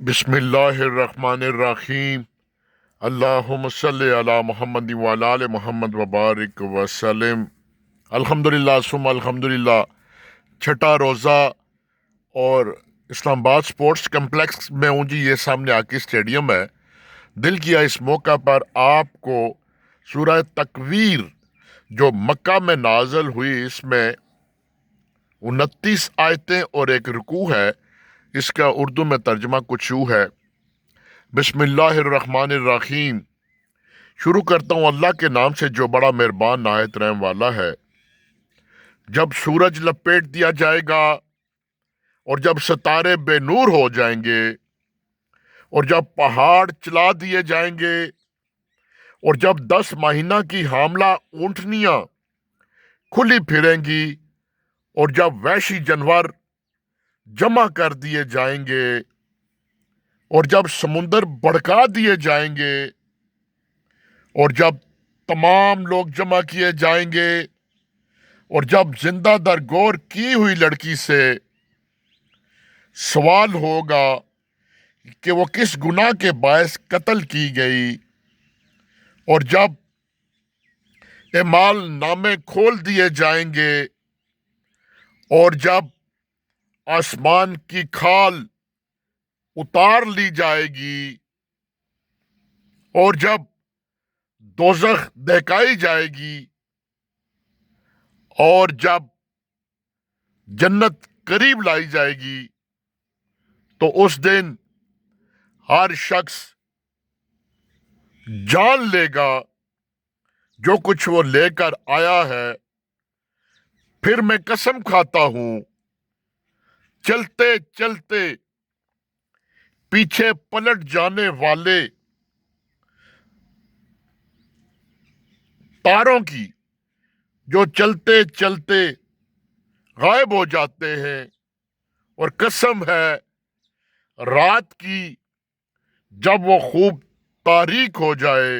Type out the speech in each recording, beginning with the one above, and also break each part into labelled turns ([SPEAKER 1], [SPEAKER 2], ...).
[SPEAKER 1] بسم اللہ الرحمن الرحیم۔ اللہم صلی علی محمد وعلی آل محمد وبارک وسلم۔ الحمدللہ ثم الحمدللہ۔ چھٹا روزہ اور اسلام آباد سپورٹس کمپلیکس میں ہوں جی، یہ سامنے آکی اسٹیڈیم ہے۔ دل کیا اس موقع پر آپ کو سورہ تکویر جو مکہ میں نازل ہوئی، اس میں 29 آیتیں اور ایک رکوع ہے، اس کا اردو میں ترجمہ کچھ یوں ہے۔ بسم اللہ الرحمن الرحیم۔ شروع کرتا ہوں اللہ کے نام سے جو بڑا مہربان نہایت رحم والا ہے۔ جب سورج لپیٹ دیا جائے گا اور جب ستارے بے نور ہو جائیں گے اور جب پہاڑ چلا دیے جائیں گے اور جب 10 مہینہ کی حاملہ اونٹنیاں کھلی پھریں گی اور جب وحشی جانور جمع کر دیے جائیں گے اور جب سمندر بھڑکا دیے جائیں گے اور جب تمام لوگ جمع کیے جائیں گے اور جب زندہ درگور کی ہوئی لڑکی سے سوال ہوگا کہ وہ کس گناہ کے باعث قتل کی گئی اور جب اعمال نامے کھول دیے جائیں گے اور جب آسمان کی کھال اتار لی جائے گی اور جب دوزخ دہکائی جائے گی اور جب جنت قریب لائی جائے گی، تو اس دن ہر شخص جان لے گا جو کچھ وہ لے کر آیا ہے۔ پھر میں قسم کھاتا ہوں، چلتے چلتے پیچھے پلٹ جانے والے تاروں کی جو چلتے چلتے غائب ہو جاتے ہیں، اور قسم ہے رات کی جب وہ خوب تاریک ہو جائے،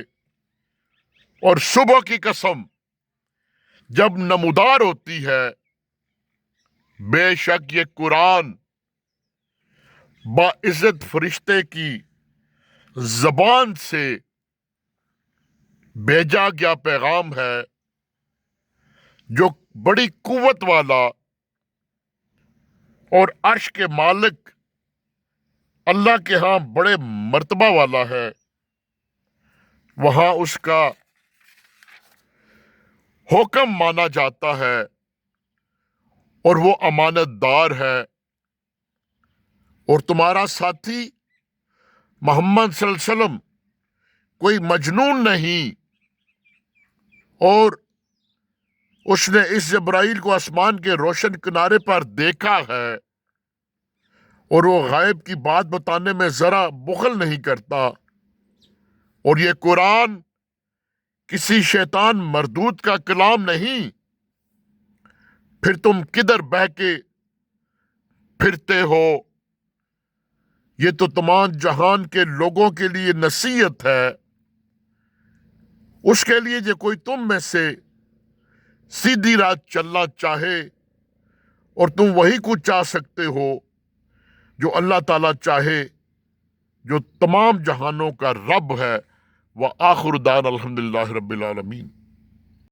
[SPEAKER 1] اور صبح کی قسم جب نمودار ہوتی ہے۔ بے شک یہ قرآن باعزت فرشتے کی زبان سے بھیجا گیا پیغام ہے، جو بڑی قوت والا اور عرش کے مالک اللہ کے ہاں بڑے مرتبہ والا ہے۔ وہاں اس کا حکم مانا جاتا ہے اور وہ امانت دار ہے، اور تمہارا ساتھی محمد صلی اللہ علیہ وسلم کوئی مجنون نہیں، اور اس نے اس جبرائیل کو آسمان کے روشن کنارے پر دیکھا ہے، اور وہ غائب کی بات بتانے میں ذرا بخل نہیں کرتا، اور یہ قرآن کسی شیطان مردود کا کلام نہیں۔ پھر تم کدھر بہکے پھرتے ہو؟ یہ تو تمام جہان کے لوگوں کے لیے نصیحت ہے، اس کے لیے جو کوئی تم میں سے سیدھی راہ چلنا چاہے، اور تم وہی کو چاہ سکتے ہو جو اللہ تعالیٰ چاہے، جو تمام جہانوں کا رب ہے۔ وآخر دعوانا الحمدللہ رب العالمین۔